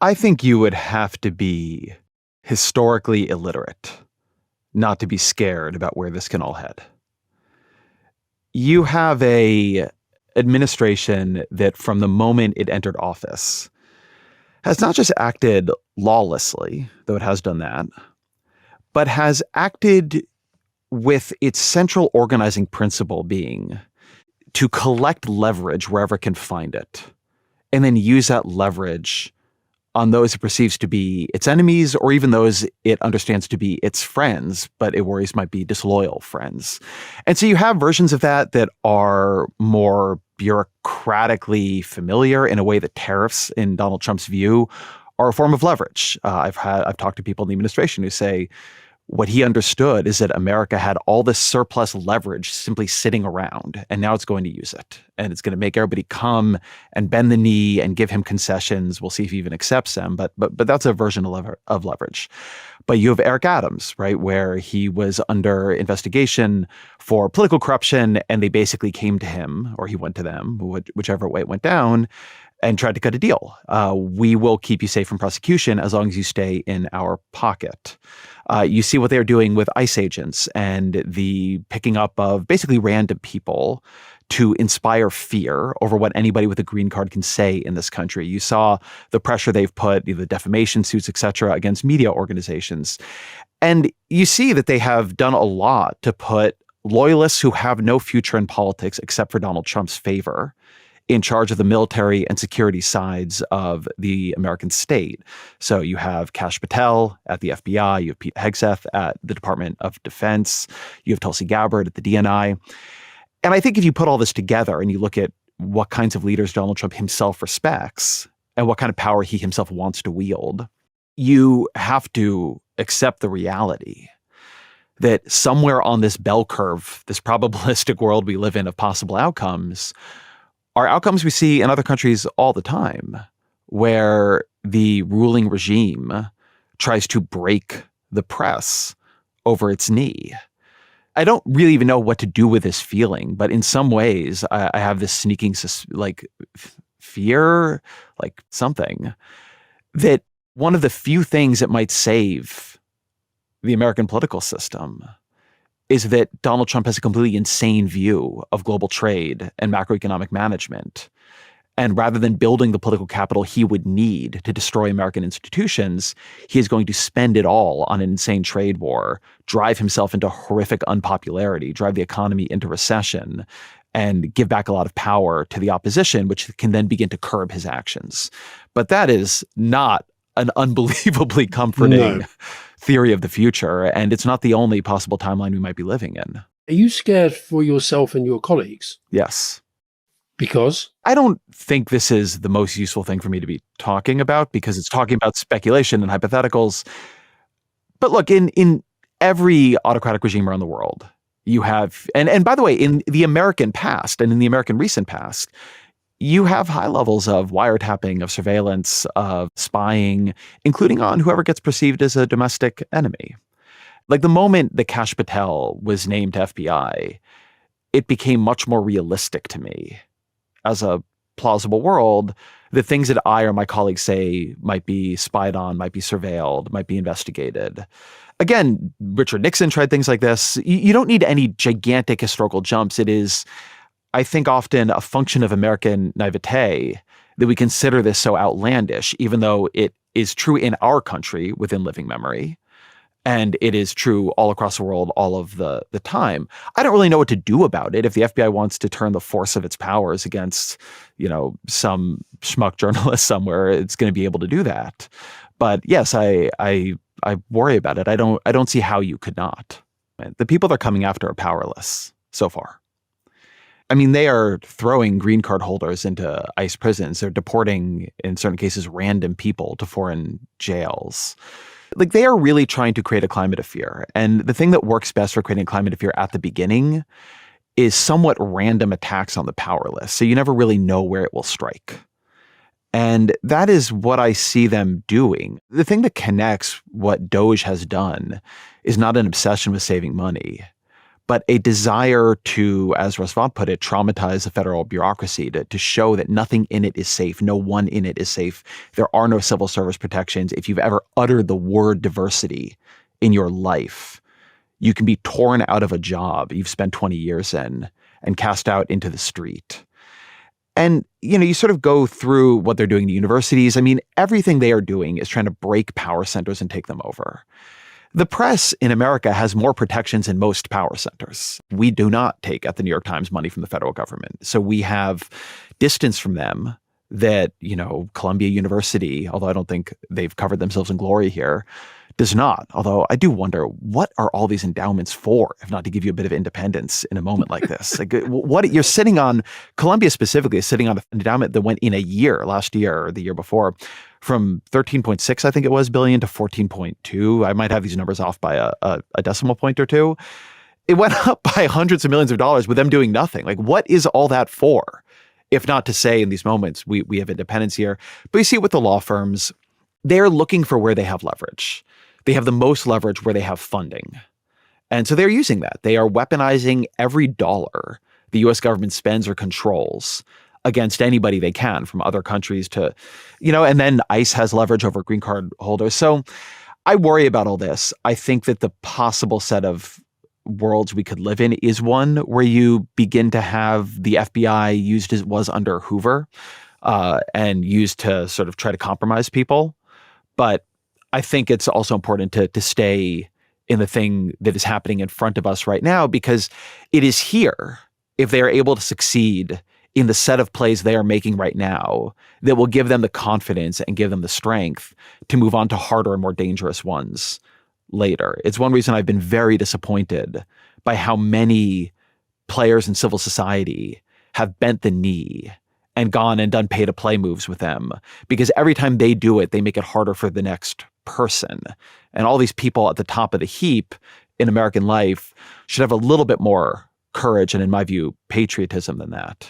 I think you would have to be historically illiterate not to be scared about where this can all head. You have a administration that from the moment it entered office has not just acted lawlessly, though it has done that, but has acted with its central organizing principle being to collect leverage wherever it can find it, and then use that leverage on those it perceives to be its enemies or even those it understands to be its friends, but it worries might be disloyal friends. And so you have versions of that that are more bureaucratically familiar in a way that tariffs, in Donald Trump's view, are a form of leverage. I've talked to people in the administration who say what he understood is that America had all this surplus leverage simply sitting around, and now it's going to use it. And it's going to make everybody come and bend the knee and give him concessions. We'll see if he even accepts them. But that's a version of leverage. But you have Eric Adams, right, where he was under investigation for political corruption, and they basically came to him, or he went to them, whichever way it went down, and tried to cut a deal. We will keep you safe from prosecution as long as you stay in our pocket. You see what they're doing with ICE agents and the picking up of basically random people to inspire fear over what anybody with a green card can say in this country. You saw the pressure they've put, the defamation suits, et cetera, against media organizations. And you see that they have done a lot to put loyalists who have no future in politics except for Donald Trump's favor in charge of the military and security sides of the American state. So you have Kash Patel at the FBI, you have Pete Hegseth at the Department of Defense, you have Tulsi Gabbard at the DNI. And I think if you put all this together and you look at what kinds of leaders Donald Trump himself respects and what kind of power he himself wants to wield, you have to accept the reality that somewhere on this bell curve, this probabilistic world we live in of possible outcomes, are outcomes we see in other countries all the time, where the ruling regime tries to break the press over its knee. I don't really even know what to do with this feeling, but in some ways, I have this sneaking fear, like something, that one of the few things that might save the American political system is that Donald Trump has a completely insane view of global trade and macroeconomic management. And rather than building the political capital he would need to destroy American institutions, he is going to spend it all on an insane trade war, drive himself into horrific unpopularity, drive the economy into recession, and give back a lot of power to the opposition, which can then begin to curb his actions. But that is not an unbelievably comforting theory of the future, and it's not the only possible timeline we might be living in. Are you scared for yourself and your colleagues? Yes. Because? I don't think this is the most useful thing for me to be talking about because it's talking about speculation and hypotheticals. But look, in every autocratic regime around the world, you have, and by the way, in the American past and in the American recent past, you have high levels of wiretapping, of surveillance, of spying, including on whoever gets perceived as a domestic enemy. Like the moment that Kash Patel was named to FBI, it became much more realistic to me as a plausible world. The things that I or my colleagues say might be spied on, might be surveilled, might be investigated. Again, Richard Nixon tried things like this. You don't need any gigantic historical jumps. It is, I think, often a function of American naivete that we consider this so outlandish, even though it is true in our country within living memory. And it is true all across the world all of the time. I don't really know what to do about it. If the FBI wants to turn the force of its powers against, some schmuck journalist somewhere, it's going to be able to do that. But yes, I worry about it. I don't see how you could not. The people they're coming after are powerless so far. I mean, they are throwing green card holders into ICE prisons. They're deporting, in certain cases, random people to foreign jails. Like, they are really trying to create a climate of fear. And the thing that works best for creating a climate of fear at the beginning is somewhat random attacks on the powerless. So you never really know where it will strike. And that is what I see them doing. The thing that connects what Doge has done is not an obsession with saving money, but a desire to, as Roosevelt put it, traumatize the federal bureaucracy, to show that nothing in it is safe, no one in it is safe. There are no civil service protections. If you've ever uttered the word diversity in your life, you can be torn out of a job you've spent 20 years in and cast out into the street. And, you sort of go through what they're doing to universities. I mean, everything they are doing is trying to break power centers and take them over. The press in America has more protections than most power centers. We do not take at the New York Times money from the federal government. So we have distance from them that, Columbia University, although I don't think they've covered themselves in glory here, does not. Although I do wonder, what are all these endowments for, if not to give you a bit of independence in a moment like this? Like, what you're sitting on, Columbia specifically is sitting on an endowment that went in a year, last year or the year before, from 13.6, I think it was, billion to 14.2. I might have these numbers off by a decimal point or two. It went up by hundreds of millions of dollars with them doing nothing. Like, what is all that for? If not to say in these moments, we have independence here. But you see it with the law firms, they're looking for where they have leverage. They have the most leverage where they have funding. And so they're using that. They are weaponizing every dollar the US government spends or controls against anybody they can, from other countries to, and then ICE has leverage over green card holders. So I worry about all this. I think that the possible set of worlds we could live in is one where you begin to have the FBI used as it was under Hoover, and used to sort of try to compromise people. But I think it's also important to stay in the thing that is happening in front of us right now, because it is here, if they are able to succeed in the set of plays they are making right now, that will give them the confidence and give them the strength to move on to harder and more dangerous ones later. It's one reason I've been very disappointed by how many players in civil society have bent the knee and gone and done pay-to-play moves with them, because every time they do it, they make it harder for the next person. And all these people at the top of the heap in American life should have a little bit more courage and, in my view, patriotism than that.